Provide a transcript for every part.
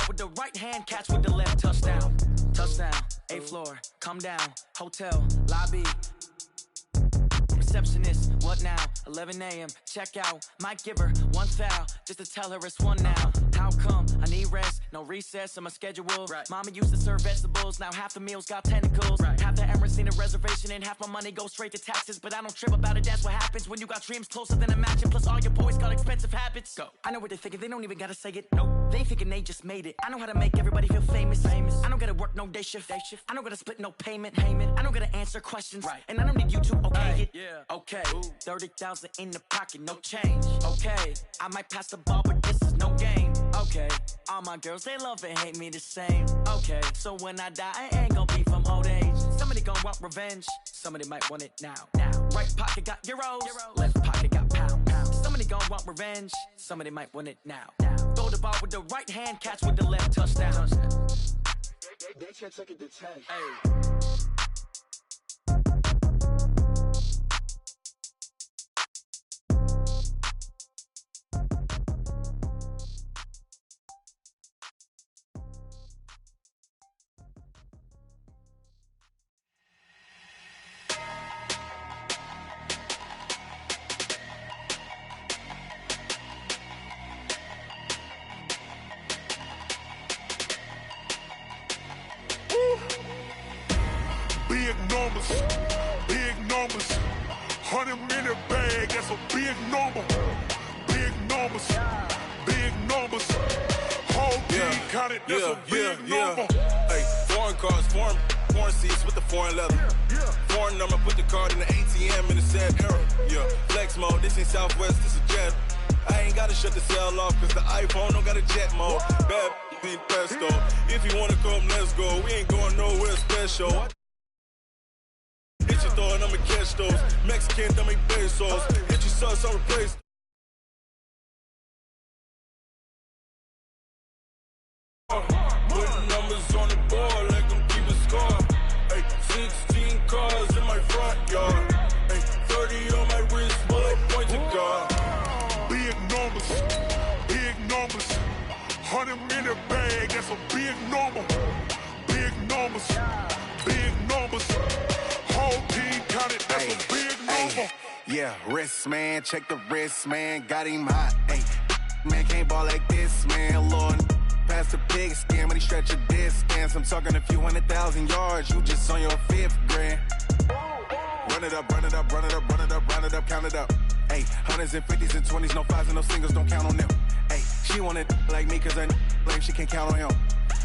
with the right hand, catch with the left. Touchdown, touchdown, 8th floor, come down, hotel, lobby. Receptionist, what now? 11 a.m. check out. Might give her one foul just to tell her it's one now. How come? I need rest, no recess on my schedule. Right. Mama used to serve vegetables, now half the meals got tentacles. Right. Half the Emirates need a reservation and half my money goes straight to taxes. But I don't trip about it, that's what happens when you got dreams closer than a match. And plus all your boys got expensive habits. Go. I know what they're thinking, they don't even gotta say it. Nope. They thinking they just made it. I know how to make everybody feel famous. I don't gotta work no day shift. I don't gotta split no payment. I don't gotta answer questions. Right. And I don't need you to okay it. Yeah. Okay, 30,000 in the pocket, no change. Okay, I might pass the ball, but this is no game. Okay, all my girls, they love and hate me the same. Okay, so when I die, I ain't gonna be from old age. Somebody gonna want revenge, somebody might want it now. Right pocket got euros, left pocket got pounds. Somebody gonna want revenge, somebody might want it now. Throw the ball with the right hand, catch with the left. Touchdown. They can't take it to 10. Hey. Big numbers, 100-minute bag, that's a big number. Big numbers, whole team counted, that's a big number. Hey, foreign cars, foreign seats with the foreign leather. Foreign number, put the card in the ATM in the sad era. Yeah, flex mode, this ain't Southwest, this a jet. I ain't gotta shut the cell off, cause the iPhone don't got a jet mode. Bad ain't pesto, if you wanna come, let's go. We ain't going nowhere special. Hit your throw and I'ma catch those. Mexican, don't make pesos. Hit your sauce, I'll replace. Putting numbers on the board like I'm keeping score. Hey, 16 cars in my front yard. Hey, 30 on my wrist, bullet point to God. Big numbers, 100-minute bag, that's a big number. Big numbers, whole team counted, that's a big number. Yeah, wrist man, check the wrist man, got him hot. Ay, man can't ball like this, man. Lord, past the pig skin, when he stretch a distance. I'm talking a few 100,000 yards, you just on your 5th grand. Run it up, count it up. Ay, hundreds and 50s and 20s, no 5s and no singles, don't count on them. Ay, she want it like me, cause I blame she can't count on him.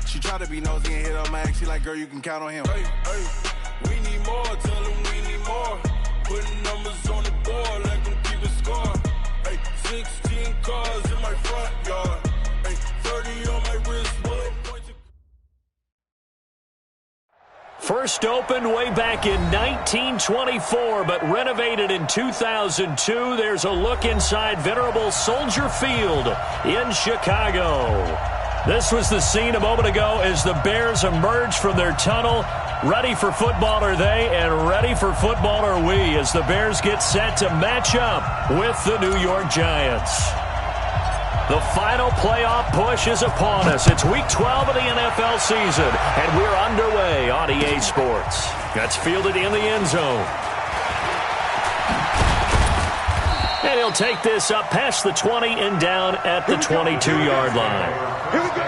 She try to be nosy and hit on my ex, she like, girl, you can count on him. Hey, we need more, tell them we need more. Putting numbers on the board like I'm keeping score. Hey, 16 cars in my front yard. Hey, 30 on my wrist, bullet point to... First opened way back in 1924, but renovated in 2002. There's a look inside venerable Soldier Field in Chicago. This was the scene a moment ago as the Bears emerged from their tunnel. Ready for football are they, and ready for football are we as the Bears get set to match up with the New York Giants. The final playoff push is upon us. It's Week 12 of the NFL season, and we're underway on EA Sports. That's fielded in the end zone. And he'll take this up past the 20 and down at the 22-yard line. Here we go.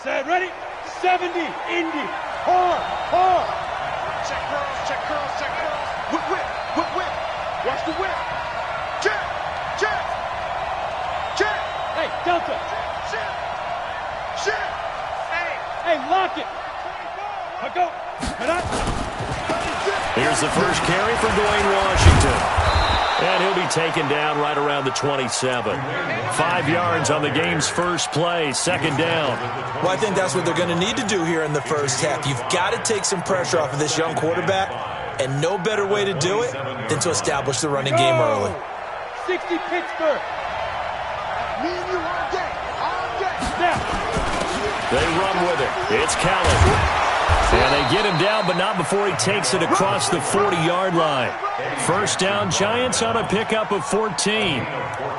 Set, ready? 70, Indy, hard. Check curls. Whip. Watch the whip. Check. Hey, Delta. Check. Hey, lock it. I go. Here's the first carry for Dwayne Washington. And he'll be taken down right around the 27. 5 yards on the game's first play, second down. Well, I think that's what they're going to need to do here in the first half. You've got to take some pressure off of this young quarterback, and no better way to do it than to establish the running game early. 60 Pittsburgh. Me and you are They run with it. It's Kelly. And they get him down, but not before he takes it across the 40-yard line. First down, Giants on a pickup of 14.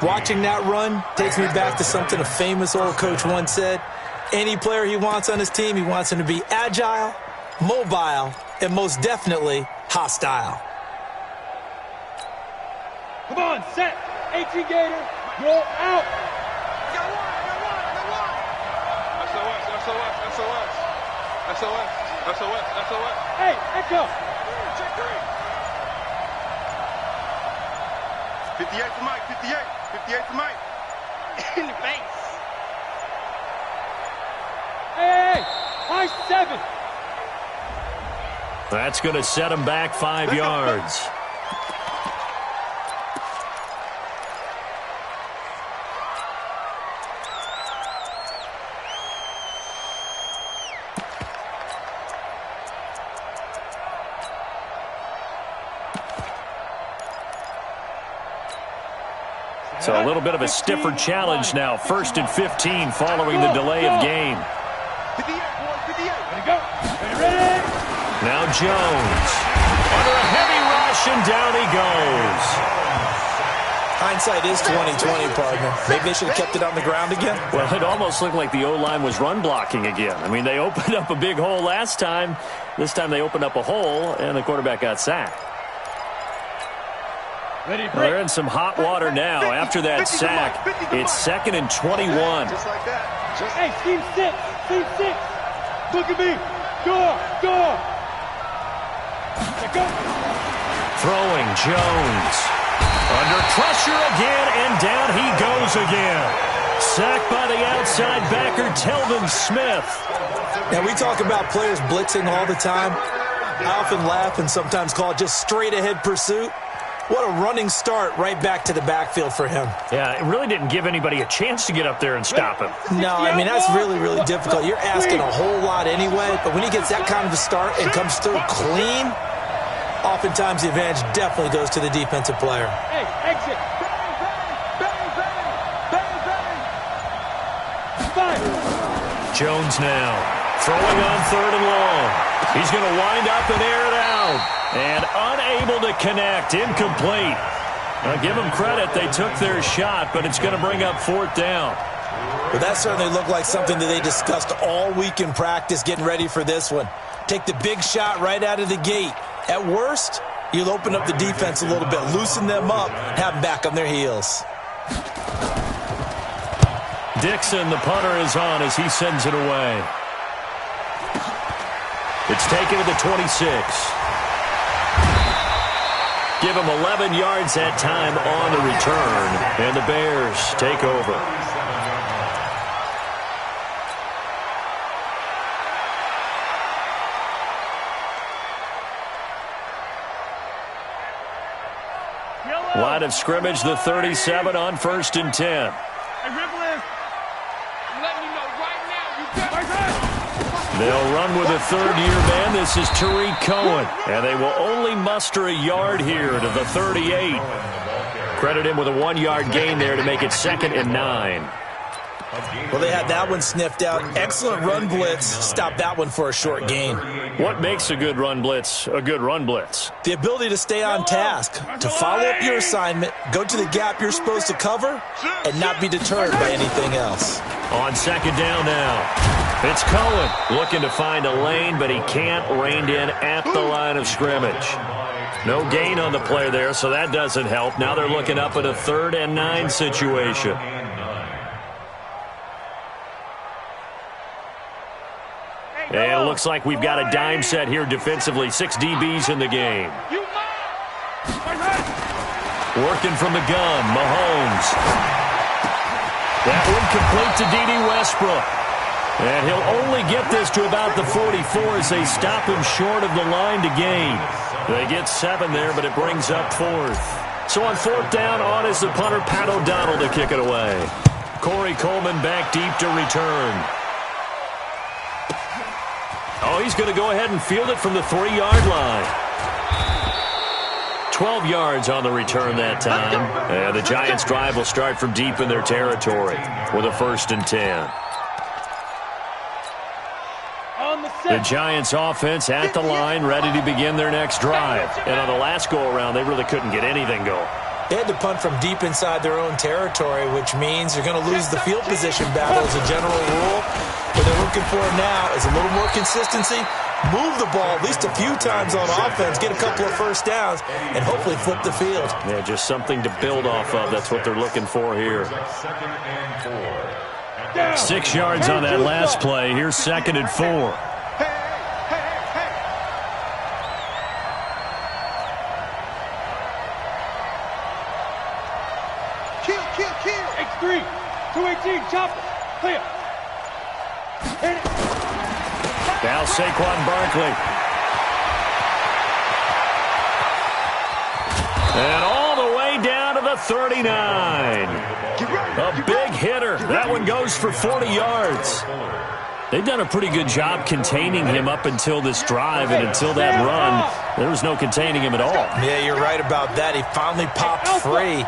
Watching that run takes me back to something a famous old coach once said. Any player he wants on his team, he wants him to be agile, mobile, and most definitely hostile. Come on, set. 18 Gator, roll out. SOS. Hey, Echo. Check 3. 58 to Mike, 58. 58 to Mike. In the face. Hey, high 7. That's going to set him back 5 yards. So a little bit of a stiffer challenge now. 1st and 15 following the delay of game. Now Jones. Under a heavy rush, and down he goes. Hindsight is 20/20, partner. Maybe they should have kept it on the ground again. Well, it almost looked like the O-line was run blocking again. I mean, they opened up a big hole last time. This time they opened up a hole, and the quarterback got sacked. Well, they're in some hot water now. After that sack, it's 2nd and 21. Just like that. Hey, team 6. Look at me. Go. Go. Throwing Jones. Under pressure again, and down he goes again. Sacked by the outside backer, Telvin Smith. Now, we talk about players blitzing all the time. I often laugh and sometimes call it just straight-ahead pursuit. What a running start right back to the backfield for him. Yeah, it really didn't give anybody a chance to get up there and stop him. No, I mean, that's really, really difficult. You're asking a whole lot anyway, but when he gets that kind of a start and comes through clean, oftentimes the advantage definitely goes to the defensive player. Hey, exit. Bang. Jones now throwing on 3rd and long. He's going to wind up and air it out. And unable to connect. Incomplete. Now, give them credit. They took their shot, but it's going to bring up 4th down. Well, that certainly looked like something that they discussed all week in practice getting ready for this one. Take the big shot right out of the gate. At worst, you'll open up the defense a little bit, loosen them up, have them back on their heels. Dixon, the punter, is on as he sends it away. It's taken to the 26. Give him 11 yards that time on the return, and the Bears take over. Line of scrimmage, the 37 on 1st and 10. They'll run with a 3rd-year man. This is Tariq Cohen. And they will only muster a yard here to the 38. Credit him with a 1-yard gain there to make it 2nd and 9. Well, they had that one sniffed out. Excellent run blitz. Stop that one for a short gain. What makes a good run blitz a good run blitz? The ability to stay on task, to follow up your assignment, go to the gap you're supposed to cover, and not be deterred by anything else. On 2nd down now. It's Cohen looking to find a lane, but he can't. Reined in at the line of scrimmage. No gain on the play there, so that doesn't help. Now they're looking up at a 3rd and 9 situation. And it looks like we've got a dime set here defensively. 6 DBs in the game. Working from the gun, Mahomes. That one complete to D.D. Westbrook. And he'll only get this to about the 44 as they stop him short of the line to gain. They get 7 there, but it brings up 4th. So on 4th down, on is the punter, Pat O'Donnell, to kick it away. Corey Coleman back deep to return. Oh, he's going to go ahead and field it from the 3-yard line. 12 yards on the return that time. And the Giants' drive will start from deep in their territory with a 1st and 10. The Giants offense at the line, ready to begin their next drive. And on the last go-around, they really couldn't get anything going. They had to punt from deep inside their own territory, which means you're going to lose the field position battle as a general rule. What they're looking for now is a little more consistency, move the ball at least a few times on offense, get a couple of first downs, and hopefully flip the field. Yeah, just something to build off of. That's what they're looking for here. 6 yards on that last play. Here's 2nd and 4. X3, 218, chopper, clear. Hit it. Now Saquon Barkley. And all the way down to the 39. A big hitter. That one goes for 40 yards. They've done a pretty good job containing him up until this drive, and until that run, there was no containing him at all. Yeah, you're right about that. He finally popped free.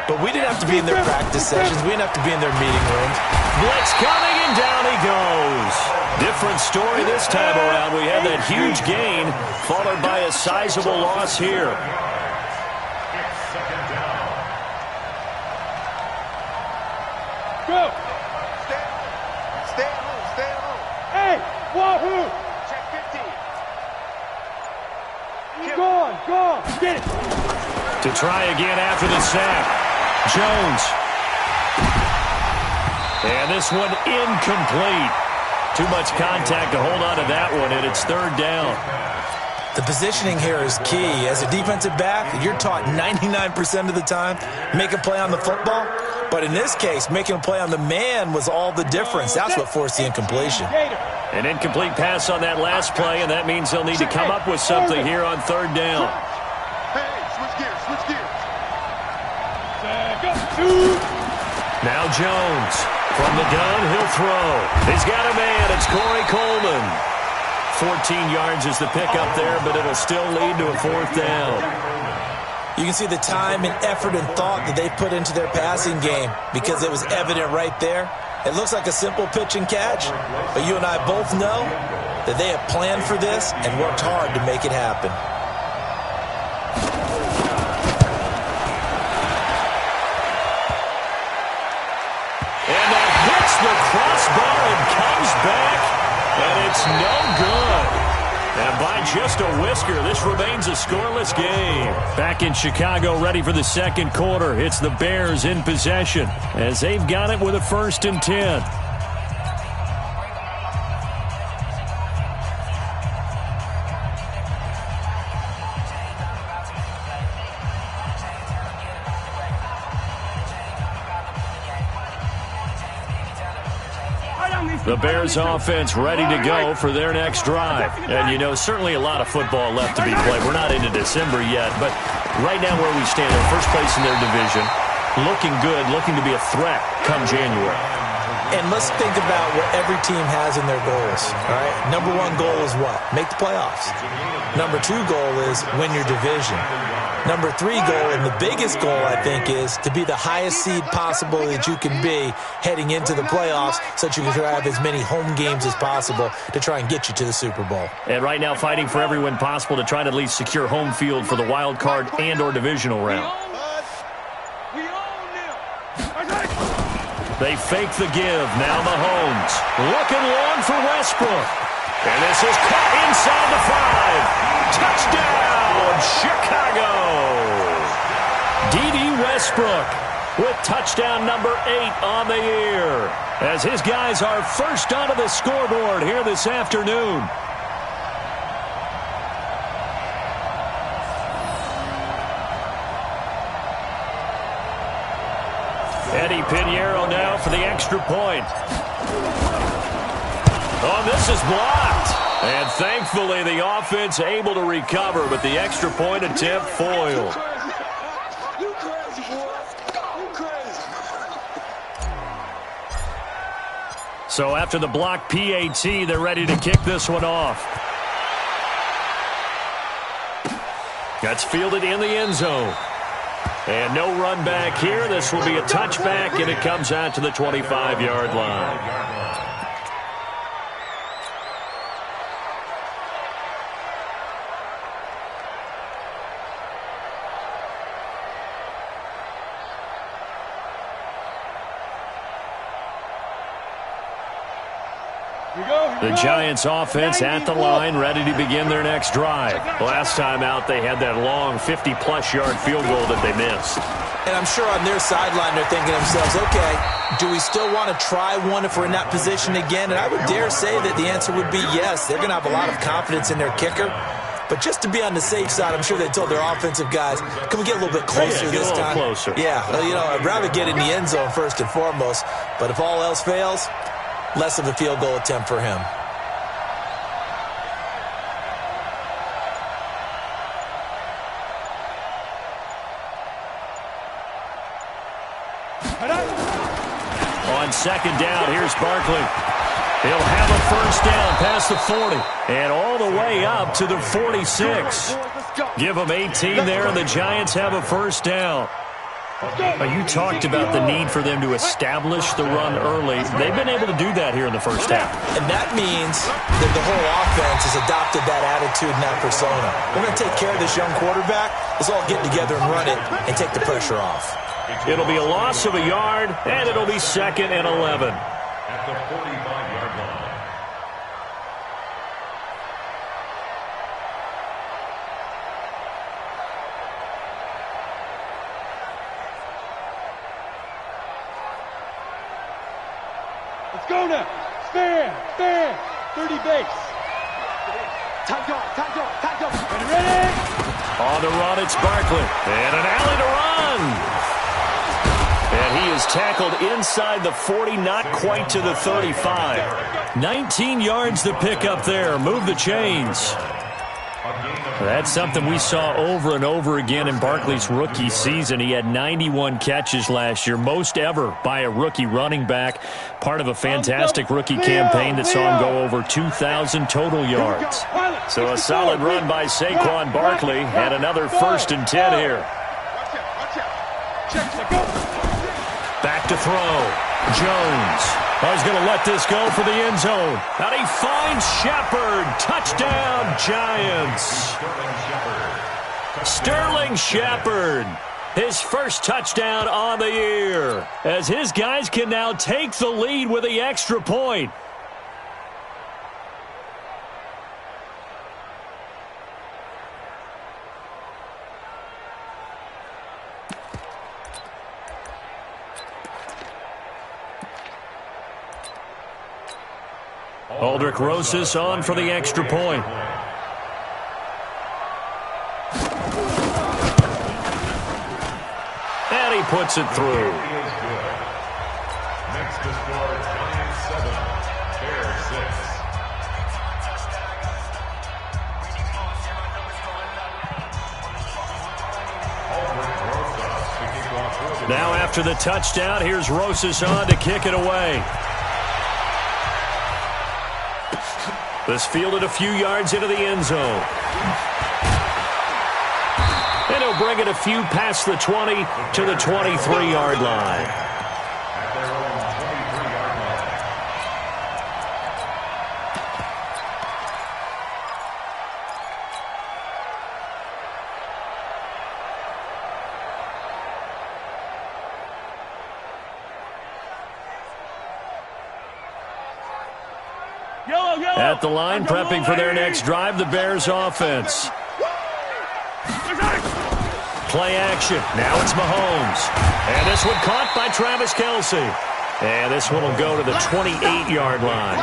But we didn't have to be in their practice sessions. We didn't have to be in their meeting rooms. Blitz coming, and down he goes. Different story this time around. We had that huge gain, followed by a sizable loss here. Go. Stay at home. Stay at home. Hey, wahoo. Check 15. Go on. Get it. To try again after the sack. Jones. And this one incomplete. Too much contact to hold on to that one, and it's 3rd down. The positioning here is key. As a defensive back, you're taught 99% of the time, make a play on the football. But in this case, making a play on the man was all the difference. That's what forced the incompletion. An incomplete pass on that last play, and that means they'll need to come up with something here on 3rd down. Hey, switch gears, switch gears. Now Jones. From the gun, he'll throw. He's got a man. It's Corey Coleman. 14 yards is the pickup there, but it'll still lead to a 4th down. You can see the time and effort and thought that they put into their passing game because it was evident right there. It looks like a simple pitch and catch, but you and I both know that they have planned for this and worked hard to make it happen. The crossbar and comes back, and it's no good. And by just a whisker, this remains a scoreless game. Back in Chicago, ready for the 2nd quarter. It's the Bears in possession as they've got it with a 1st and 10. The Bears offense ready to go for their next drive. And, you know, certainly a lot of football left to be played. We're not into December yet, but right now where we stand, in first place in their division, looking good, looking to be a threat come January. And let's think about what every team has in their goals, all right? Number 1 goal is what? Make the playoffs. Number 2 goal is win your division. Number 3 goal, and the biggest goal, I think, is to be the highest seed possible that you can be heading into the playoffs so that you can have as many home games as possible to try and get you to the Super Bowl. And right now fighting for every win possible to try to at least secure home field for the wild card and or divisional round. They fake the give. Now Mahomes looking long for Westbrook. And this is caught inside the 5. Touchdown, Chicago. D.D. Westbrook with touchdown number 8 on the year as his guys are first onto the scoreboard here this afternoon. Eddie Pinheiro now for the extra point. Oh, this is blocked. And thankfully the offense able to recover, but the extra point attempt foiled. You crazy, boy. You crazy. So after the block PAT, they're ready to kick this one off. That's fielded in the end zone. And no run back here. This will be a touchback, and it comes out to the 25-yard line. The Giants offense at the line, ready to begin their next drive. Last time out, they had that long 50-plus yard field goal that they missed. And I'm sure on their sideline they're thinking to themselves, okay, do we still want to try one if we're in that position again? And I would dare say that the answer would be yes. They're going to have a lot of confidence in their kicker. But just to be on the safe side, I'm sure they told their offensive guys, can we get a little bit closer this time? Closer. Yeah, I'd rather get in the end zone first and foremost. But if all else fails, less of a field goal attempt for him. On second down, here's Barkley. He'll have a first down past the 40 and all the way up to the 46. Give them 18 there, and the Giants have a first down. You talked about the need for them to establish the run early. They've been able to do that here in the first half. And that means that the whole offense has adopted that attitude and that persona. We're going to take care of this young quarterback. Let's all get together and run it and take the pressure off. It'll be a loss of a yard, and it'll be 2nd and 11. At the 45-yard line. Let's go now. Stand. 30 base. Time go. Ready? On the run, it's Barkley. And an alley to run. And he is tackled inside the 40, not quite to the 35. 19 yards to pick up there. Move the chains. That's something we saw over and over again in Barkley's rookie season. He had 91 catches last year, most ever by a rookie running back. Part of a fantastic rookie campaign that saw him go over 2,000 total yards. So a solid run by Saquon Barkley and another 1st and 10 here. Back to throw. Jones. He's going to let this go for the end zone. And he finds Shepard. Touchdown, Giants. Sterling Shepard. His first touchdown on the year. As his guys can now take the lead with the extra point. Aldrich Rosas on for the extra point. And he puts it through. Next to score, Giants 7, Bears 6. Now after the touchdown, here's Rosas on to kick it away. This fielded a few yards into the end zone. And he'll bring it a few past the 20 to the 23-yard line. At their own 23-yard line. At the line, prepping for their next drive, the Bears offense. Play action. Now it's Mahomes. And this one caught by Travis Kelce. And this one will go to the 28-yard line.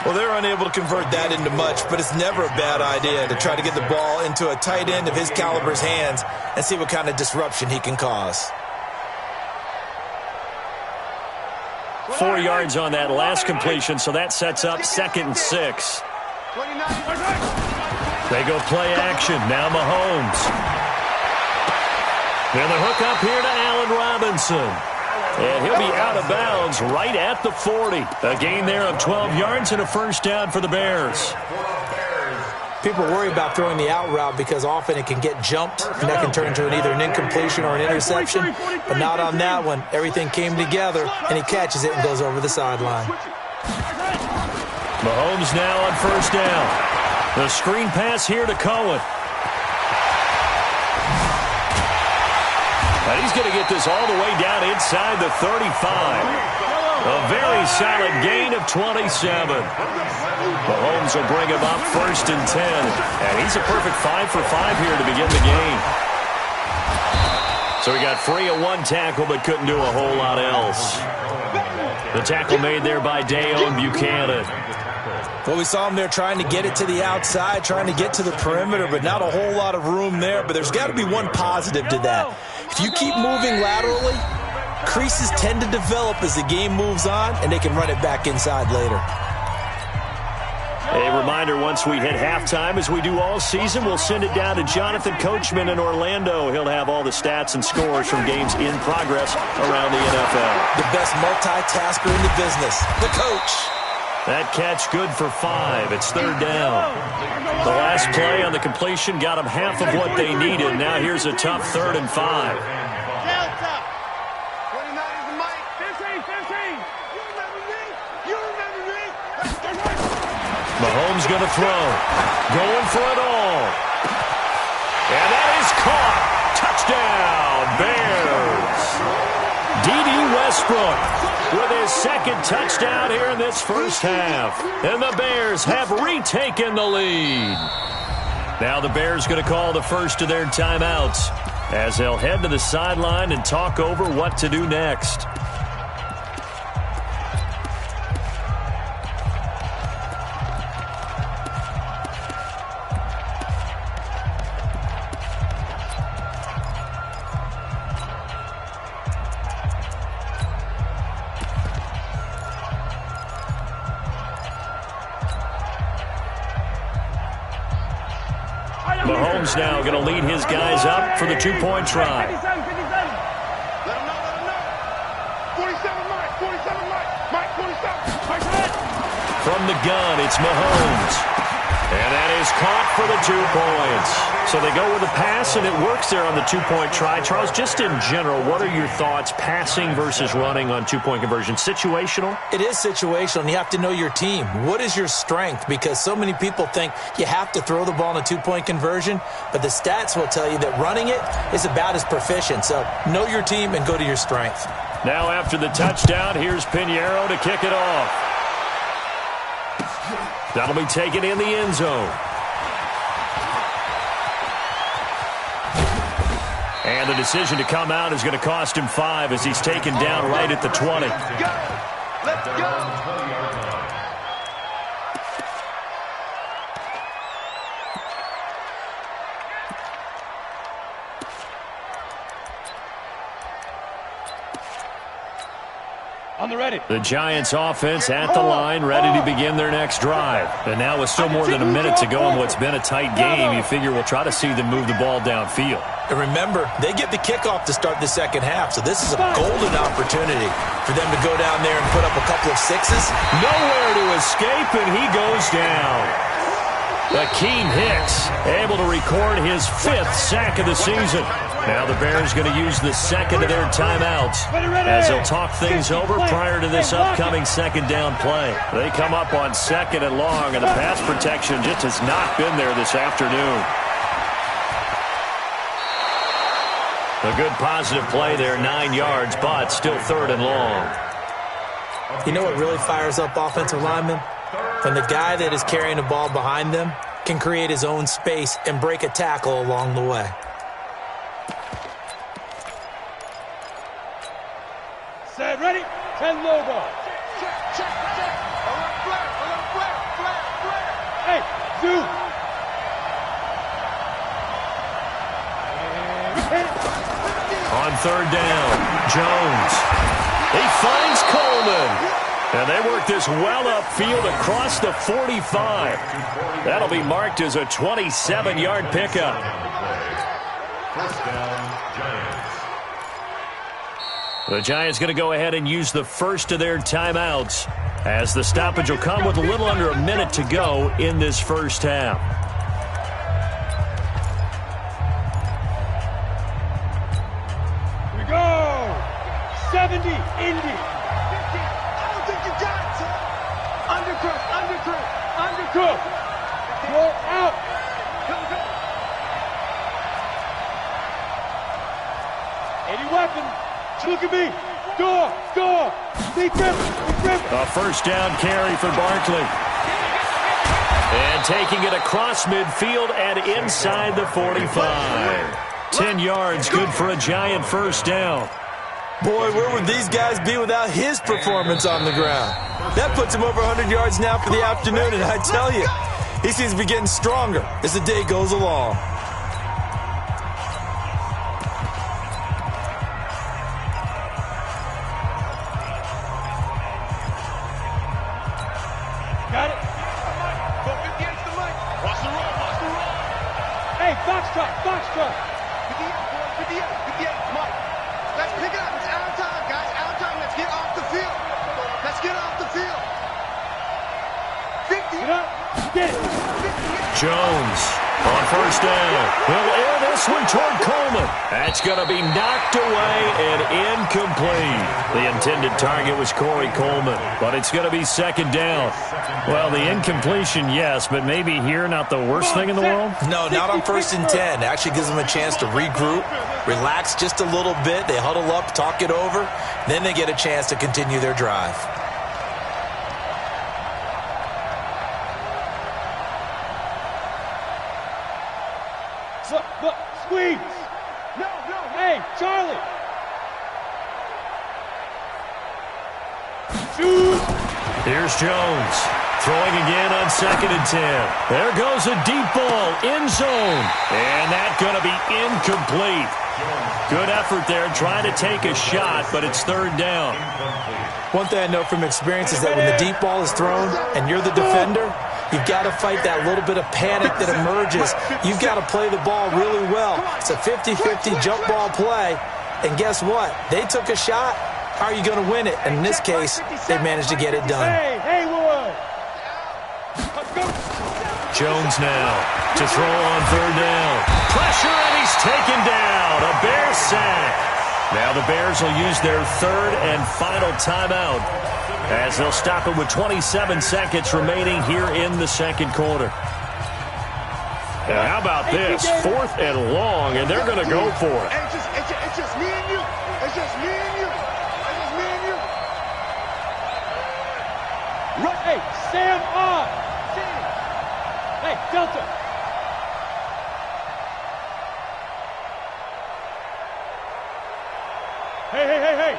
Well, they're unable to convert that into much, but it's never a bad idea to try to get the ball into a tight end of his caliber's hands and see what kind of disruption he can cause. 4 yards on that last completion, so that sets up 2nd and 6. They go play action. Now Mahomes. And the hook up here to Allen Robinson. And he'll be out of bounds right at the 40. A gain there of 12 yards and a first down for the Bears. People worry about throwing the out route because often it can get jumped, and that can turn into either an incompletion or an interception. But not on that one. Everything came together, and he catches it and goes over the sideline. Mahomes now on first down. The screen pass here to Cohen. And he's going to get this all the way down inside the 35. A very solid gain of 27. Mahomes will bring him up 1st and 10. And he's a perfect 5 for 5 here to begin the game. So he got free of one tackle but couldn't do a whole lot else. The tackle made there by Dayon Buchanan. Well, we saw him there trying to get it to the outside, trying to get to the perimeter, but not a whole lot of room there. But there's got to be one positive to that. If you keep moving laterally, creases tend to develop as the game moves on, and they can run it back inside later. A reminder, once we hit halftime, as we do all season, we'll send it down to Jonathan Coachman in Orlando. He'll have all the stats and scores from games in progress around the NFL. The best multitasker in the business, the coach. That catch good for 5. It's 3rd down. The last play on the completion got them half of what they needed. Now here's a tough 3rd and 5. Mahomes going to throw. Going for it all. And that is caught. Touchdown, Bears. D.D. Westbrook with his 2nd touchdown here in this first half. And the Bears have retaken the lead. Now the Bears going to call the first of their timeouts as they'll head to the sideline and talk over what to do next. Mahomes now going to lead his guys up for the 2-point try. Let him know. 47 Mike, 47. From the gun, it's Mahomes. And that is caught for the 2 points. So they go with a pass, and it works there on the 2-point try. Charles, just in general, what are your thoughts passing versus running on 2-point conversion? Situational? It is situational, and you have to know your team. What is your strength? Because so many people think you have to throw the ball in a 2-point conversion, but the stats will tell you that running it is about as proficient. So know your team and go to your strength. Now after the touchdown, here's Pinheiro to kick it off. That'll be taken in the end zone. And the decision to come out is going to cost him 5 as he's taken down right at the 20. Let's go. On the ready. The Giants offense at the line, ready to begin their next drive. And now with still more than a minute to go in what's been a tight game, you figure we'll try to see them move the ball downfield. And remember, they get the kickoff to start the second half, so this is a golden opportunity for them to go down there and put up a couple of 6s. Nowhere to escape, and he goes down. Akeem Hicks able to record his 5th sack of the season. Now the Bears going to use the 2nd of their timeouts as they'll talk things over prior to this upcoming 2nd down play. They come up on 2nd and long, and the pass protection just has not been there this afternoon. A good positive play there, 9 yards, but still 3rd and long. You know what really fires up offensive linemen? When the guy that is carrying the ball behind them can create his own space and break a tackle along the way. Set, ready, 10 low ball. Check. Flare. Hey, Zoo. On 3rd down, Jones. He finds Coleman. And they work this well upfield across the 45. That'll be marked as a 27-yard pickup. First down, Giants. The Giants going to go ahead and use the first of their timeouts as the stoppage will come with a little under a minute to go in this first half. Here we go. 70, Indy. Undercook. Roll out. Go. 80 weapon. Look at me. Door. A first down carry for Barkley. And taking it across midfield and inside the 45. 10 yards, good for a giant first down. Boy, where would these guys be without his performance on the ground? That puts him over 100 yards now for the afternoon, and I tell you, he seems to be getting stronger as the day goes along. Got it. Go 58 to Mike. Watch the run, watch the run. Hey, Foxtrot, Foxtrot. 58, 58, Mike. Let's pick it up. It's out of time, guys. Out of time. Let's get off the field. Let's get off the field. 50. Get up. Get it. Jones on first down. He'll air this one toward Coleman. That's going to be knocked away and incomplete. The intended target was Corey Coleman, but it's going to be second down. Well, the incompletion, yes, but maybe here not the worst thing in the world? No, not on 1st and 10. Actually gives them a chance to regroup, relax just a little bit. They huddle up, talk it over. Then they get a chance to continue their drive. Look, squeeze. No. Hey, Charlie. Shoot. Here's Jones. Throwing again on 2nd and 10. There goes a deep ball, end zone. And that's going to be incomplete. Good effort there, trying to take a shot, but it's third down. One thing I know from experience is that when the deep ball is thrown and you're the defender, you've got to fight that little bit of panic that emerges. You've got to play the ball really well. It's a 50-50 jump ball play. And guess what? They took a shot. How are you going to win it? And in this case, they managed to get it done. Hey, Wood. Jones now to throw on third down. Pressure, and he's taken down. A Bear sack. Now the Bears will use their third and final timeout as they'll stop it with 27 seconds remaining here in the second quarter. And how about this? 4th and long, and they're going to go for it. It's just me and you. It's just me and you. It's just me and you. Run, hey, Sam on. Hey, Delta. Hey.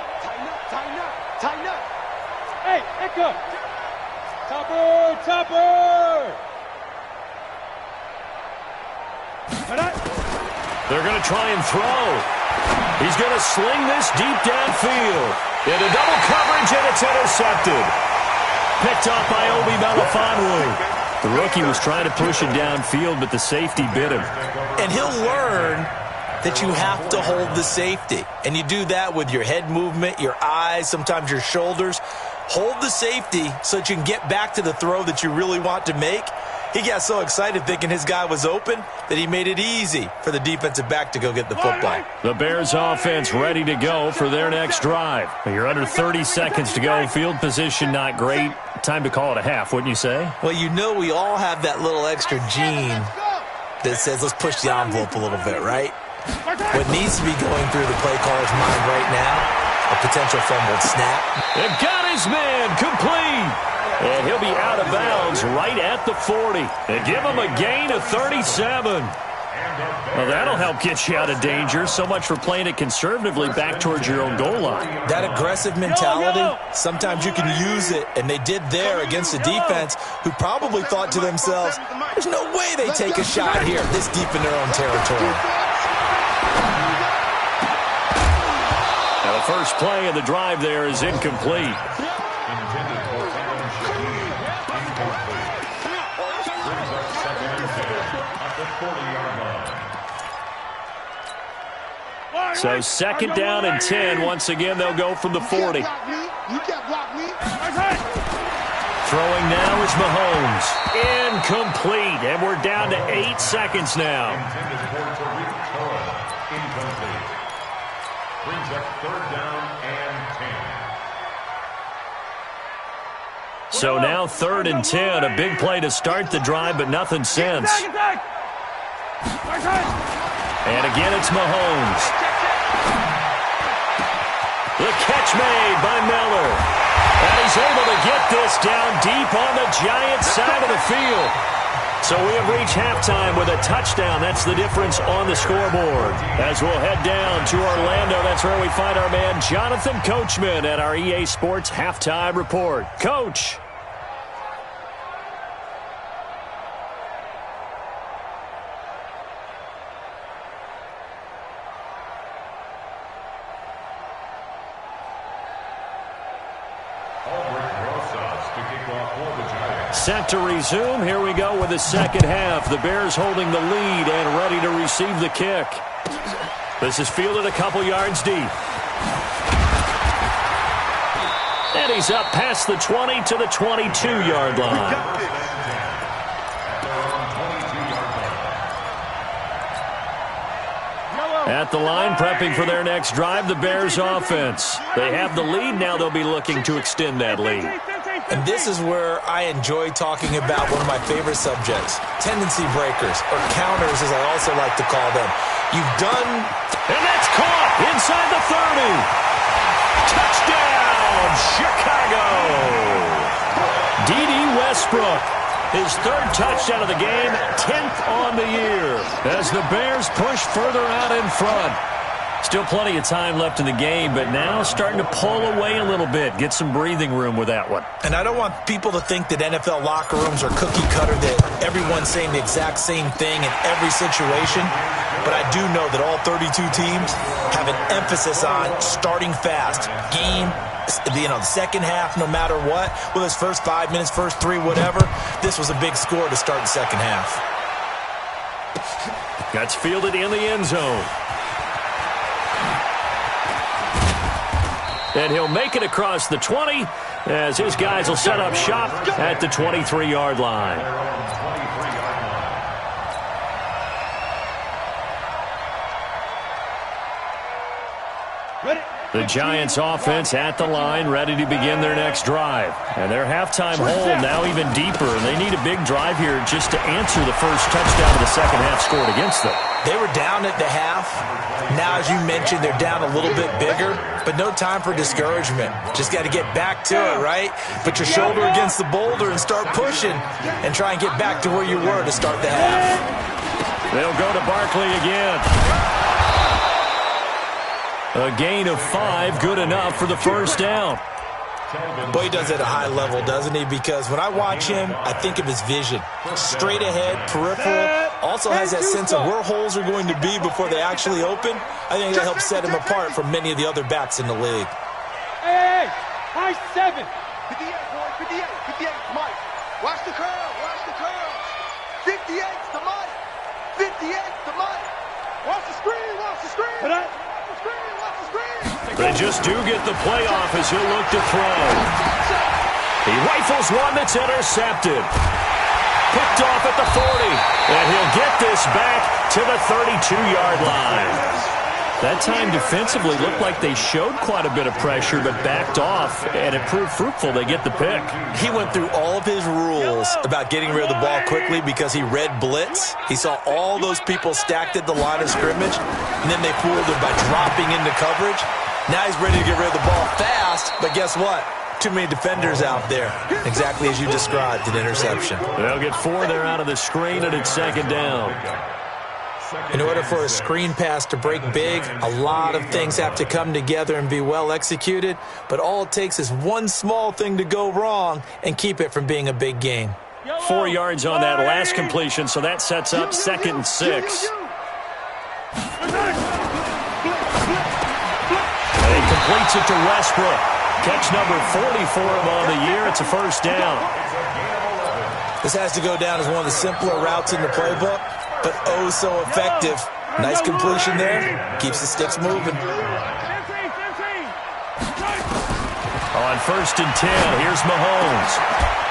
Tighten up. Hey, Echo. Topper. They're going to try and throw. He's going to sling this deep downfield. Into double coverage, and it's intercepted. Picked off by Obi Melifonwu. The rookie was trying to push it downfield, but the safety bit him. And he'll learn that you have to hold the safety. And you do that with your head movement, your eyes, sometimes your shoulders. Hold the safety so that you can get back to the throw that you really want to make. He got so excited thinking his guy was open that he made it easy for the defensive back to go get the football. The Bears offense ready to go for their next drive. You're under 30 seconds to go. Field position not great. Time to call it a half, wouldn't you say? Well, you know we all have that little extra gene that says let's push the envelope a little bit, right? What needs to be going through the play caller's mind right now, a potential fumbled snap. They've got his man complete. And he'll be out of bounds right at the 40. They give him a gain of 37. Well, that'll help get you out of danger. So much for playing it conservatively back towards your own goal line. That aggressive mentality, sometimes you can use it, and they did there against a defense who probably thought to themselves, there's no way they take a shot here this deep in their own territory. Now, the first play of the drive there is incomplete. So second down and 10. Once again, they'll go from the 40. You can't block me. Throwing now is Mahomes. Incomplete. And we're down to 8 seconds now. Brings up third down and 10. So now 3rd and 10. A big play to start the drive, but nothing since. And again, it's Mahomes. The catch made by Miller. get this down deep on the Giants side of the field. So we have reached halftime with a touchdown. That's the difference on the scoreboard. As we'll head down to Orlando, that's where we find our man Jonathan Coachman at our EA Sports Halftime Report. Coach. Set to resume. Here we go with the second half. The Bears holding the lead and ready to receive the kick. This is fielded a couple yards deep. And he's up past the 20 to the 22-yard line. At the line, prepping for their next drive, the Bears offense. They have the lead. Now they'll be looking to extend that lead. And this is where I enjoy talking about one of my favorite subjects, tendency breakers, or counters as I also like to call them. You've done... And that's caught inside the 30. Touchdown, Chicago. D.D. Westbrook, his third touchdown of the game, 10th on the year. As the Bears push further out in front. Still plenty of time left in the game, but now starting to pull away a little bit. Get some breathing room with that one. And I don't want people to think that NFL locker rooms are cookie cutter, that everyone's saying the exact same thing in every situation. But I do know that all 32 teams have an emphasis on starting fast. Game, the second half, no matter what. Whether it's first 5 minutes, first 3, whatever. This was a big score to start the second half. That's fielded in the end zone. And he'll make it across the 20 as his guys will set up shop at the 23-yard line. The Giants offense at the line, ready to begin their next drive. And their halftime hold now even deeper. And they need a big drive here just to answer the first touchdown of the second half scored against them. They were down at the half. Now, as you mentioned, they're down a little bit bigger, but no time for discouragement. Just got to get back to it, right? Put your shoulder against the boulder and start pushing and try and get back to where you were to start the half. They'll go to Barkley again. A gain of 5, good enough for the first down. Boy, he does it at a high level, doesn't he? Because when I watch him, I think of his vision. Straight ahead, peripheral. Also has that sense of where holes are going to be before they actually open. I think that helps set him apart from many of the other backs in the league. Hey, high 7. 58, boy, 58, 58, Mike. Watch the curl, watch the curl. 58's the Mike. 58's the Mike. Watch the screen, watch the screen. Watch the screen, watch the screen. They just do get the play off as he'll look to throw. He rifles one that's intercepted. Picked off at the 40. And he'll get this back to the 32-yard line. That time defensively looked like they showed quite a bit of pressure but backed off, and it proved fruitful. They get the pick. He went through all of his rules about getting rid of the ball quickly because he read blitz. He saw all those people stacked at the line of scrimmage, and then they fooled him by dropping into coverage. Now he's ready to get rid of the ball fast, but guess what? Too many defenders out there. Exactly as you described, an interception. They'll get 4 there out of the screen, and it's second down. In order for a screen pass to break big, a lot of things have to come together and be well executed, but all it takes is one small thing to go wrong and keep it from being a big gain. 4 yards on that last completion, so that sets up 2nd and 6. And he completes it to Westbrook. Catch number 40 for him on the year. It's a first down. This has to go down as one of the simpler routes in the playbook, but oh so effective. Nice completion there. Keeps the sticks moving. On 1st and 10, here's Mahomes.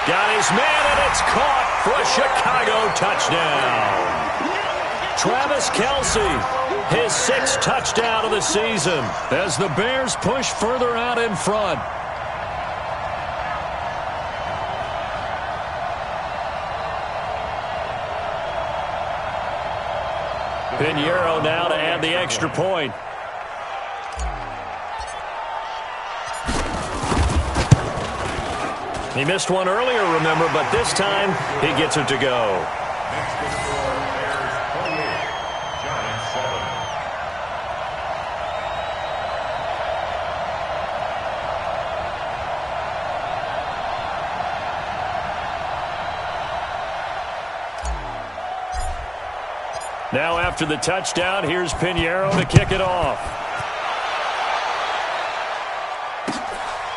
Got his man, and it's caught for a Chicago touchdown. Travis Kelce, his 6th touchdown of the season as the Bears push further out in front. Pinheiro now to add the extra point. He missed one earlier, remember, but this time he gets it to go. Next to score, Bears 28, Giants 7. Now after the touchdown, here's Pinheiro to kick it off.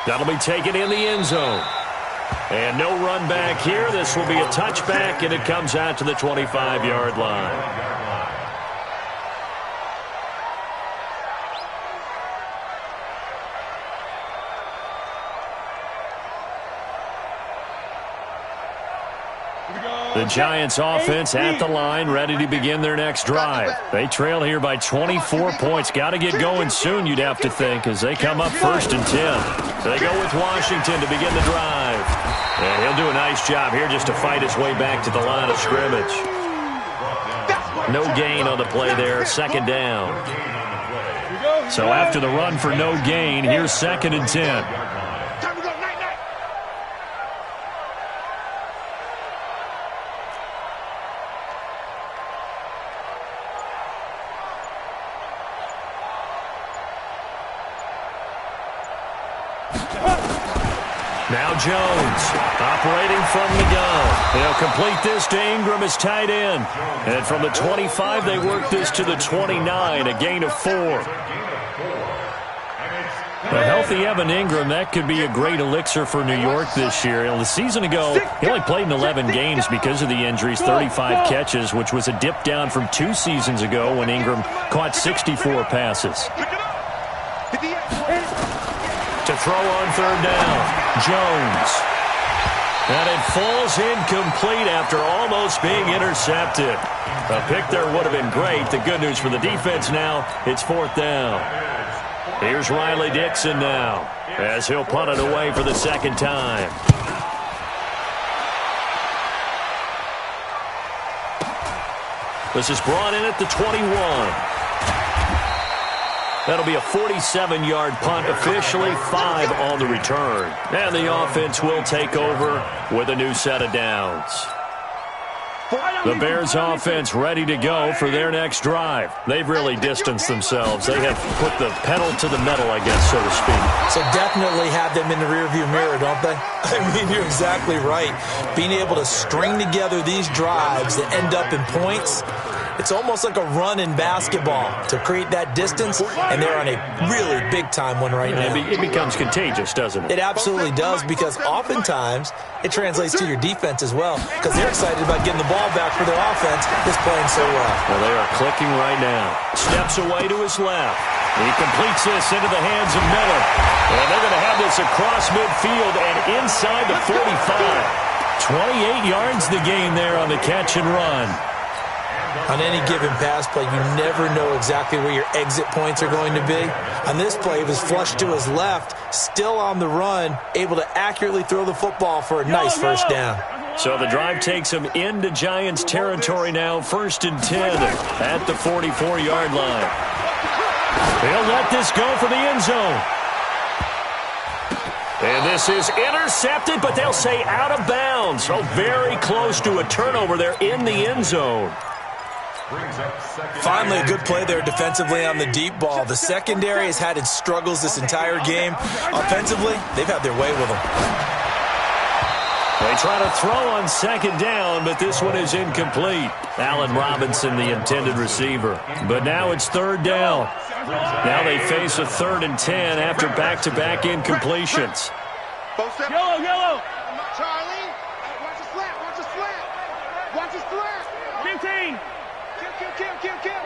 That'll be taken in the end zone. And no run back here. This will be a touchback, and it comes out to the 25-yard line. The Giants offense at the line, ready to begin their next drive. They trail here by 24 points. Got to get going soon, you'd have to think, as they come up 1st and 10. They go with Washington to begin the drive. And he'll do a nice job here just to fight his way back to the line of scrimmage. No gain on the play there, 2nd down. So after the run for no gain, here's 2nd and 10. Now Jones, operating from the gun. They'll complete this to Ingram as tight end. And from the 25, they work this to the 29, a gain of 4. A healthy Evan Ingram, that could be a great elixir for New York this year. The season ago, he only played in 11 games because of the injuries, 35 catches, which was a dip down from 2 seasons ago when Ingram caught 64 passes. To throw on 3rd down, Jones. And it falls incomplete after almost being intercepted. A pick there would have been great. The good news for the defense now, it's 4th down. Here's Riley Dixon now, as he'll punt it away for the 2nd time. This is brought in at the 21. That'll be a 47-yard punt, officially 5 on the return. And the offense will take over with a new set of downs. The Bears offense ready to go for their next drive. They've really distanced themselves. They have put the pedal to the metal, I guess, so to speak. So definitely have them in the rearview mirror, don't they? I mean, you're exactly right. Being able to string together these drives that end up in points, it's almost like a run in basketball to create that distance, and they're on a really big-time one right now. It becomes contagious, doesn't it? It absolutely does, because oftentimes it translates to your defense as well, because they're excited about getting the ball back for their offense that's playing so well. Well, they are clicking right now. Steps away to his left. He completes this into the hands of Miller. And they're going to have this across midfield and inside the 45. 28 yards the gain there on the catch and run. On any given pass play, you never know exactly where your exit points are going to be. On this play, it was flushed to his left, still on the run, able to accurately throw the football for a nice 1st down. So the drive takes him into Giants territory now, 1st and 10 at the 44-yard line. They'll let this go for the end zone. And this is intercepted, but they'll say out of bounds. So very close to a turnover there in the end zone. Finally, a good play there defensively on the deep ball. The secondary has had its struggles this entire game. Offensively, they've had their way with them. They try to throw on 2nd down, but this one is incomplete. Allen Robinson, the intended receiver. But now it's 3rd down. Now they face a 3rd and 10 after back-to-back incompletions. Yellow. Charlie, watch his flat, watch his flat. Watch his flat. 15. Kill.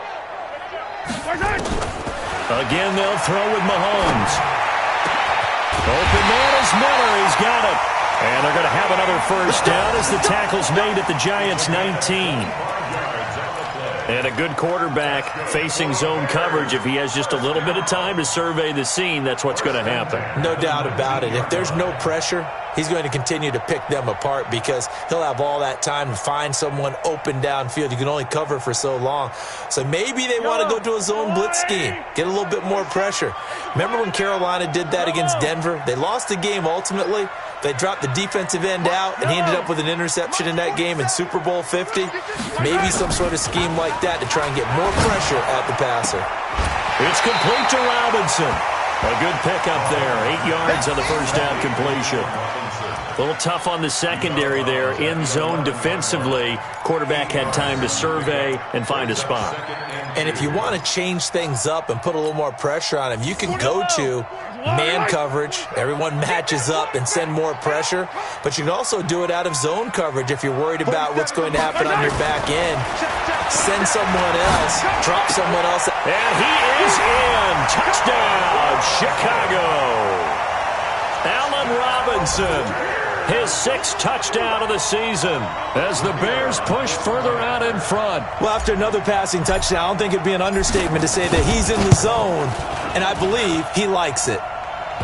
Again, they'll throw with Mahomes. Open man is Miller. He's got it. And they're going to have another 1st down as the tackle's made at the Giants' 19. And a good quarterback facing zone coverage. If he has just a little bit of time to survey the scene, that's what's going to happen. No doubt about it. If there's no pressure, he's going to continue to pick them apart because he'll have all that time to find someone open downfield. You can only cover for so long. So maybe they want to go to a zone blitz scheme, get a little bit more pressure. Remember when Carolina did that against Denver? They lost the game ultimately, They dropped the defensive end out, and he ended up with an interception in that game in Super Bowl 50. Maybe some sort of scheme like that to try and get more pressure at the passer. It's complete to Robinson. A good pickup there. 8 yards on the first down completion. A little tough on the secondary there. End zone defensively. Quarterback had time to survey and find a spot. And if you want to change things up and put a little more pressure on him, you can go to man coverage. Everyone matches up and send more pressure. But you can also do it out of zone coverage if you're worried about what's going to happen on your back end. Send someone else. Drop someone else. And he is in. Touchdown, Chicago. Allen Robinson. His 6th touchdown of the season as the Bears push further out in front. Well, after another passing touchdown, I don't think it'd be an understatement to say that he's in the zone, and I believe he likes it.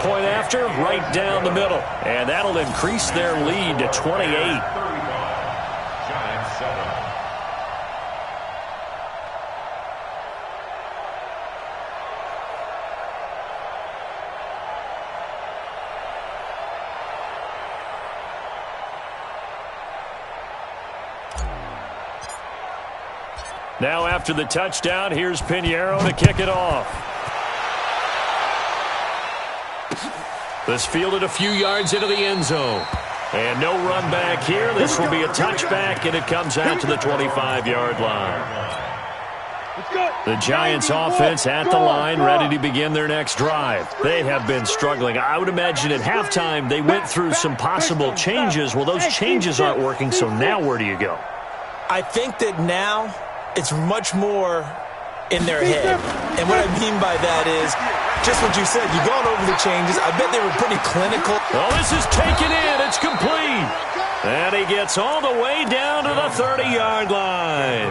Point after, right down the middle. And that'll increase their lead to 28. Giants 7. Now after the touchdown, here's Pinheiro to kick it off. This fielded a few yards into the end zone. And no run back here. This will be a touchback, and it comes out to the 25-yard line. The Giants offense at the line, ready to begin their next drive. They have been struggling. I would imagine at halftime they went through some possible changes. Well, those changes aren't working, so now where do you go? I think that now it's much more in their head. And what I mean by that is just what you said. You've gone over the changes. I bet they were pretty clinical. Oh, this is taken in. It's complete. And he gets all the way down to the 30-yard line.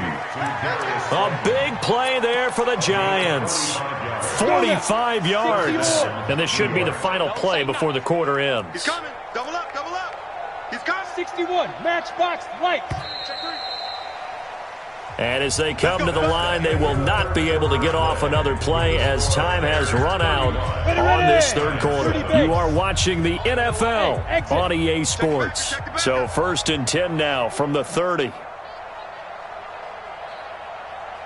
A big play there for the Giants. 45 yards. And this should be the final play before the quarter ends. He's coming. Double up, double up. He's coming. 61, matchbox, light. And as they come to the line, they will not be able to get off another play as time has run out on this third quarter. You are watching the NFL on EA Sports. So 1st and 10 now from the 30.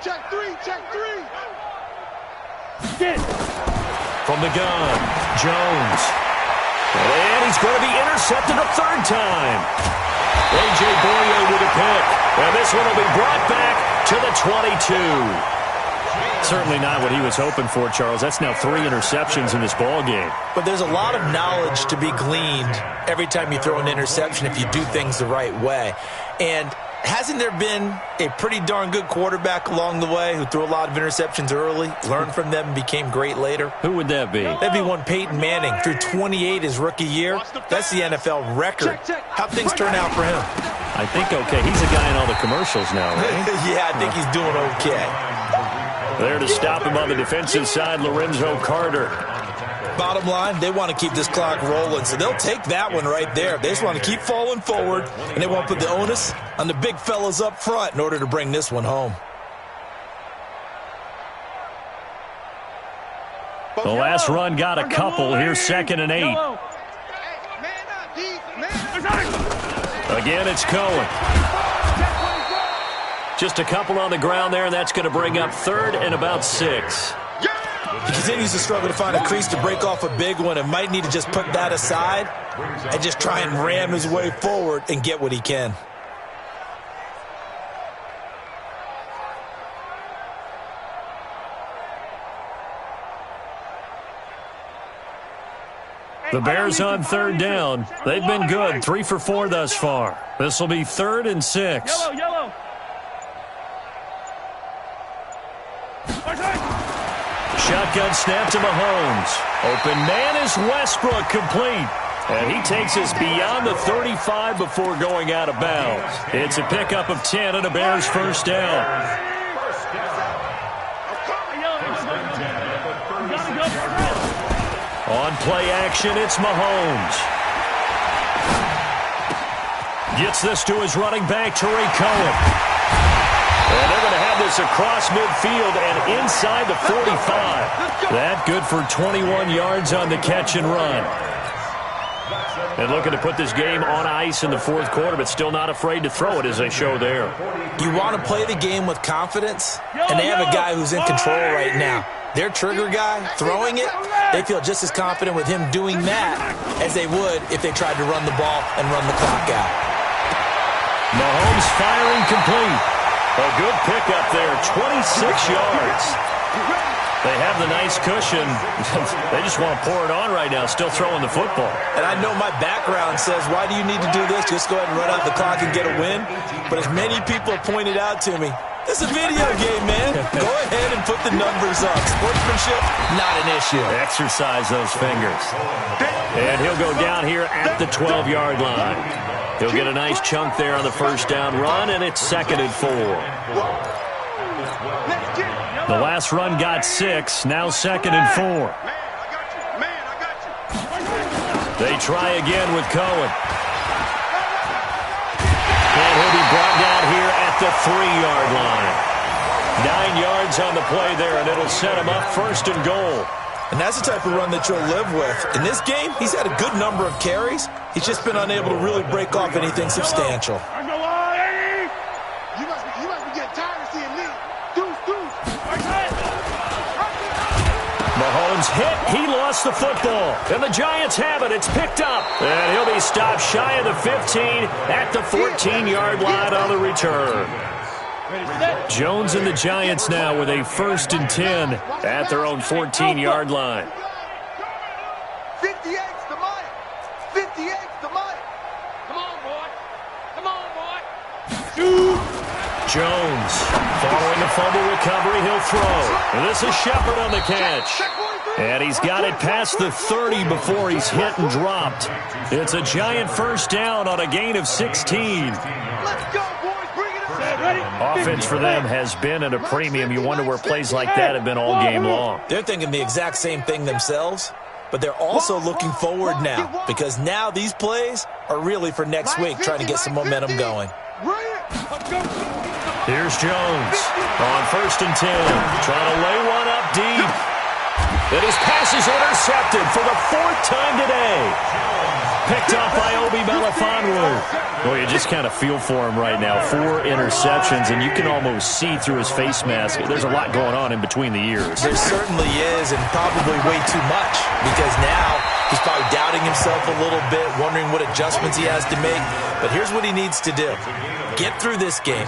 Check 3, check 3. From the gun, Jones. And he's going to be intercepted a 3rd time. A.J. Boye with a pick. And this one will be brought back to the 22. Certainly not what he was hoping for, Charles. That's now 3 interceptions in this ball game. But there's a lot of knowledge to be gleaned every time you throw an interception if you do things the right way. And hasn't there been a pretty darn good quarterback along the way who threw a lot of interceptions early, learned from them, and became great later? Who would that be? That'd be one Peyton Manning, threw 28 his rookie year. That's the NFL record. How'd things turn out for him? I think okay. He's a guy in all the commercials now, right? Yeah, I think he's doing okay. There to stop him on the defensive side, Lorenzo Carter. Bottom line, they want to keep this clock rolling, so they'll take that one right there. They just want to keep falling forward, and they want to put the onus on the big fellas up front in order to bring this one home. The last run got a couple. Here's 2nd and 8. Again, it's Cohen. Just a couple on the ground there, and that's going to bring up 3rd and about 6. He continues to struggle to find a crease to break off a big one and might need to just put that aside and just try and ram his way forward and get what he can. The Bears on 3rd down. They've been good, 3 for 4 thus far. This will be 3rd and 6. Yellow. Shotgun snap to Mahomes. Open man is Westbrook, complete. And he takes us beyond the 35 before going out of bounds. It's a pickup of 10 and a Bears first down. On play action, it's Mahomes. Gets this to his running back, Tariq Cohen. And they're going to have this across midfield and inside the 45. That good for 21 yards on the catch and run. And looking to put this game on ice in the fourth quarter, but still not afraid to throw it as they show there. You want to play the game with confidence, and they have a guy who's in control right now. Their trigger guy, throwing it, they feel just as confident with him doing that as they would if they tried to run the ball and run the clock out. Mahomes firing complete. A good pickup there, 26 yards. They have the nice cushion. They just want to pour it on right now, still throwing the football. And I know my background says, why do you need to do this? Just go ahead and run out the clock and get a win. But as many people have pointed out to me, this is a video game, man. Go ahead and put the numbers up. Sportsmanship, not an issue. Exercise those fingers. And he'll go down here at the 12-yard line. He'll get a nice chunk there on the first down run, and it's 2nd and 4. The last run got 6, now 2nd and 4. They try again with Cohen. And he'll be brought down here at the 3-yard line. 9 yards on the play there, and it'll set him up 1st and goal. And that's the type of run that you'll live with. In this game, he's had a good number of carries. He's just been unable to really break off anything substantial. You must be getting tired of seeing me. Mahomes hit. He lost the football. And the Giants have it. It's picked up. And he'll be stopped shy of the 15 at the 14-yard line on the return. Jones and the Giants now with a 1st and 10 at their own 14-yard line. 58's the mic. 58's the mic. Come on, boy. Come on, boy. Jones following the fumble recovery. He'll throw. And this is Shepard on the catch. And he's got it past the 30 before he's hit and dropped. It's a Giant first down on a gain of 16. Let's go, boys. Bring it up. Offense for them has been at a premium. You wonder where plays like that have been all game long. They're thinking the exact same thing themselves, but they're also looking forward now because now these plays are really for next week, trying to get some momentum going. Here's Jones on 1st and 10, trying to lay one up deep. And his pass is intercepted for the 4th time today. Picked up by Obi Melifonwu. Well, you just kind of feel for him right now. 4 interceptions, and you can almost see through his face mask. There's a lot going on in between the ears. There certainly is, and probably way too much, because now he's probably doubting himself a little bit, wondering what adjustments he has to make. But here's what he needs to do. Get through this game.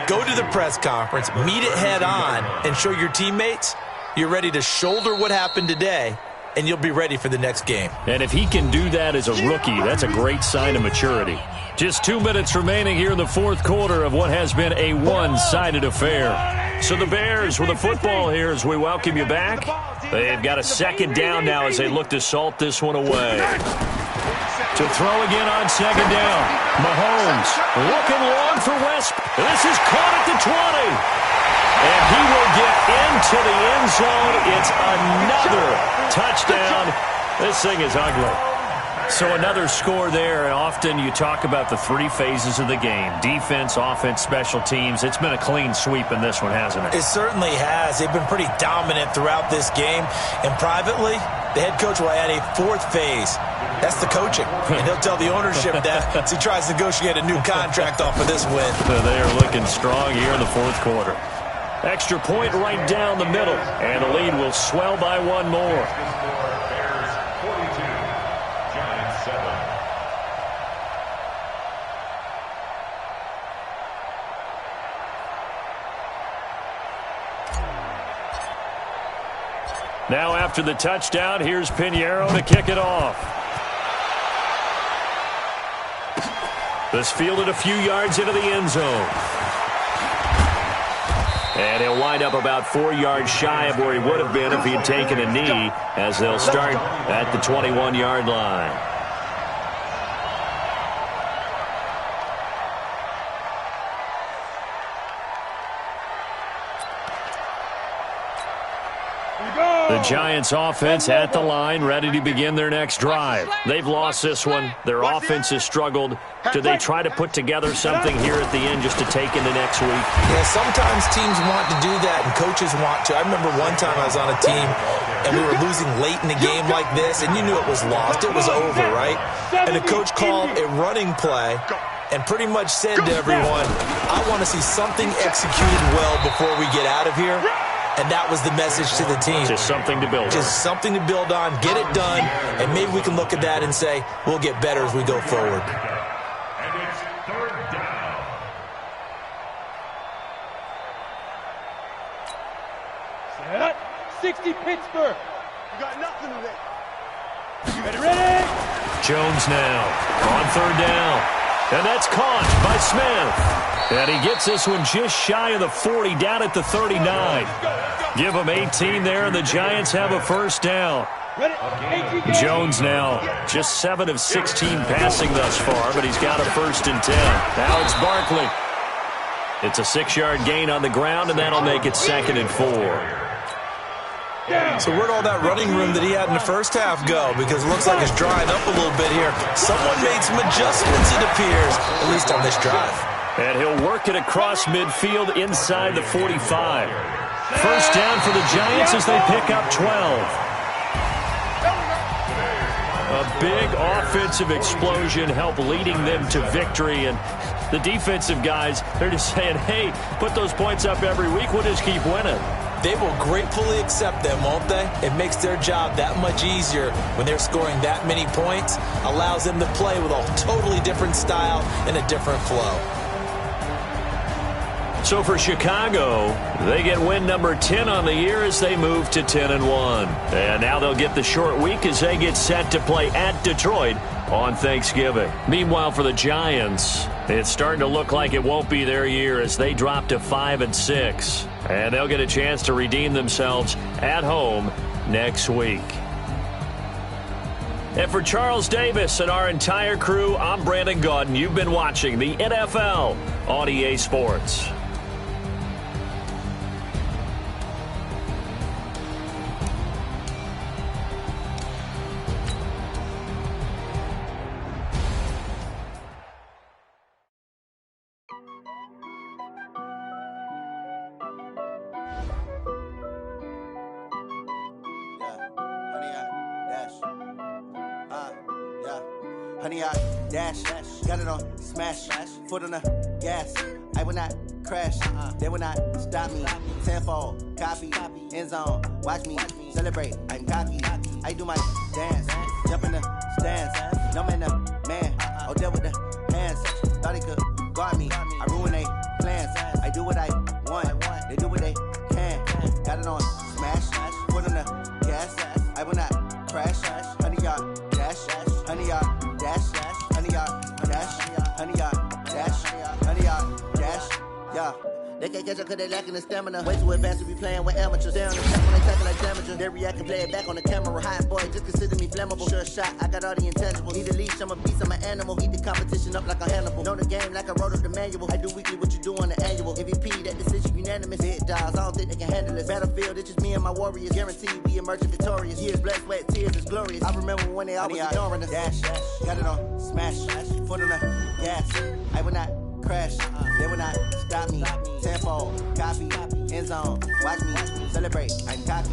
Go to the press conference, meet it head on, and show your teammates you're ready to shoulder what happened today, and you'll be ready for the next game. And if he can do that as a rookie, that's a great sign of maturity. Just 2 minutes remaining here in the fourth quarter of what has been a one-sided affair. So the Bears with the football here as we welcome you back. They've got a 2nd down now as they look to salt this one away. To throw again on 2nd down. Mahomes looking long for West. This is caught at the 20. And he will get into the end zone. It's another touchdown. This thing is ugly. So another score there, and often you talk about the 3 phases of the game. Defense, offense, special teams. It's been a clean sweep in this one, hasn't it? It certainly has. They've been pretty dominant throughout this game. And privately, the head coach will add a 4th phase. That's the coaching. And he'll tell the ownership that as he tries to negotiate a new contract off of this win. They are looking strong here in the fourth quarter. Extra point right down the middle. And the lead will swell by 1 more. Bears 42, Giants 7. Now after the touchdown, here's Pinheiro to kick it off. This fielded a few yards into the end zone. And he'll wind up about 4 yards shy of where he would have been if he had taken a knee, as they'll start at the 21-yard line. The Giants offense at the line, ready to begin their next drive. They've lost this one. Their offense has struggled. Do they try to put together something here at the end just to take into next week? Yeah, sometimes teams want to do that and coaches want to. I remember one time I was on a team and we were losing late in the game like this, and you knew it was lost. It was over, right? And the coach called a running play and pretty much said to everyone, I want to see something executed well before we get out of here. And that was the message to the team. Just something to build on. Just something to build on, get it done, and maybe we can look at that and say, we'll get better as we go forward. And it's third down. Set. 60 Pittsburgh. You got nothing in it. Ready? Jones now on third down. And that's caught by Smith. And he gets this one just shy of the 40, down at the 39. Give him 18 there, and the Giants have a first down. Jones now just 7 of 16 passing thus far, but he's got a 1st and 10. Now it's Barkley. It's a 6-yard gain on the ground, and that'll make it 2nd and 4. So where'd all that running room that he had in the first half go? Because it looks like it's drying up a little bit here. Someone made some adjustments, it appears, at least on this drive. And he'll work it across midfield inside the 45. First down for the Giants as they pick up 12. A big offensive explosion helped leading them to victory. And the defensive guys, they're just saying, hey, put those points up every week. We'll just keep winning. They will gratefully accept them, won't they? It makes their job that much easier when they're scoring that many points. Allows them to play with a totally different style and a different flow. So for Chicago, they get win number 10 on the year as they move to 10-1. And now they'll get the short week as they get set to play at Detroit on Thanksgiving. Meanwhile, for the Giants, it's starting to look like it won't be their year as they drop to 5-6. And they'll get a chance to redeem themselves at home next week. And for Charles Davis and our entire crew, I'm Brandon Gaudin. You've been watching the NFL on EA Sports. Honey, I dash, got it on smash, foot on the gas. I will not crash, they will not stop me. Tenfold, copy, end zone, watch me celebrate. I'm cocky, I do my dance, jump in the stands. No man, the man, oh, there with the hands. Thought he could guard me, I ruin they plans. I do what I want, they do what they can. Got it on smash, foot on the gas. I will not crash, honey, y'all dash, honey, y'all. Dash, honey, y'all, dash, honey, y'all, dash, honey, y'all, dash, yeah. They can't catch up cause they lacking the stamina. Way too advanced to be playing with amateurs. They on the track when they tackle like damager. They react and play it back on the camera. Hot boy, just consider me flammable. Sure shot, I got all the intangibles. Need a leash, I'm a beast, I'm an animal. Eat the competition up like a Hannibal. Know the game like I wrote up the manual. I do weekly what you do on the annual. MVP, that decision unanimous. Big dogs, I don't think they can handle it. Battlefield, it's just me and my warriors. Guaranteed we emerging victorious. Years, blood, sweat, tears, it's glorious. I remember when they always ignoring us. Dash, got it on smash, foot on the gas. I will not crash, they will not stop me. Tenfold, copy, end zone, watch me celebrate. I'm cocky,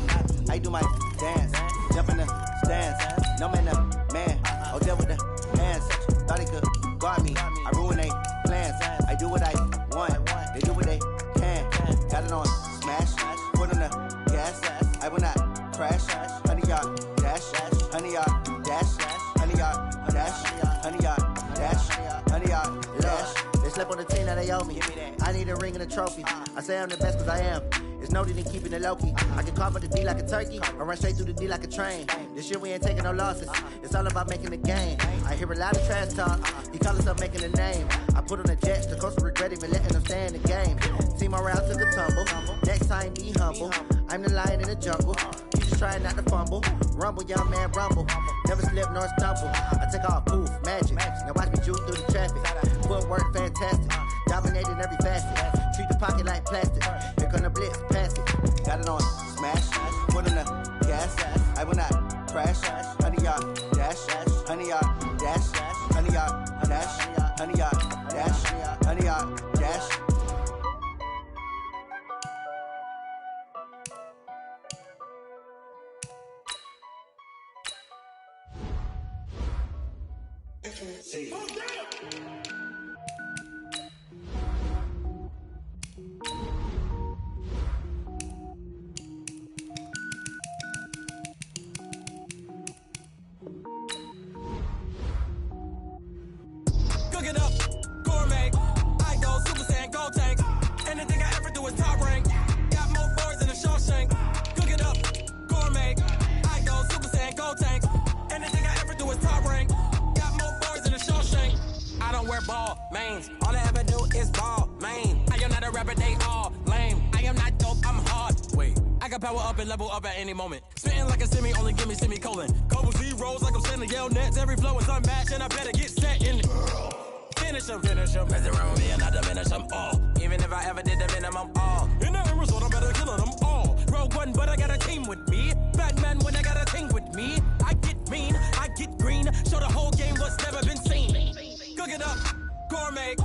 I do my dance, jump in the stands. No man, the man, oh, there with the hands. Thought he could guard me, I ruin they plans. I do what I want, they do what they can. Got it on smash, foot on the gas. I will not crash, honey, y'all dash, honey, y'all dash, honey, y'all dash, honey, y'all dash, honey, y'all dash. They slept on the team that they owe me. I need a ring and a trophy. I say I'm the best cause I am. It's no need in keeping it low-key. I can carve up the D like a turkey or run straight through the D like a train. This year we ain't taking no losses. It's all about making the game. I hear a lot of trash talk. He call himself making a name. I put on the Jets. The coach will regret even letting them stay in the game. Team around took a tumble. Next time be humble. I'm the lion in the jungle. You just trying not to fumble. Rumble, young man, rumble. Never slip nor stumble. I take off, poof, magic. Now watch me juke through the traffic. Footwork fantastic. Dominating every facet. Treat the pocket like plastic. Here come the blitz, pass it. Got it on smash. Foot on the gas. I will not crash. Honey, y'all dash. Honey, y'all dash. Honey, y'all dash. Honey, y'all dash. Honey, y'all dash. Cook it up, gourmet. I go Super Saiyan, gold tank. Anything I ever do is top rank. Got more boys than a Shawshank. Cook it up, gourmet. I go Super Saiyan, gold tank. Anything I ever do is top rank. Got more boys than a Shawshank. I don't wear ball mains. All I ever do is ball main. I am not a rapper, they all lame. I am not dope, I'm hard. Wait, I can power up and level up at any moment. Spitting like a semi, only give me semicolon. Couple zeros like I'm sending yell nets. Every flow is unmatched and I better get set in. Finish them. Mess around with me and I diminish them all. Even if I ever did the minimum all. In the end result, I'm better killing them all. Rogue One, but I got a team with me. Batman when I got a thing with me. I get mean, I get green. Show the whole game what's never been seen. Cook it up, gourmet.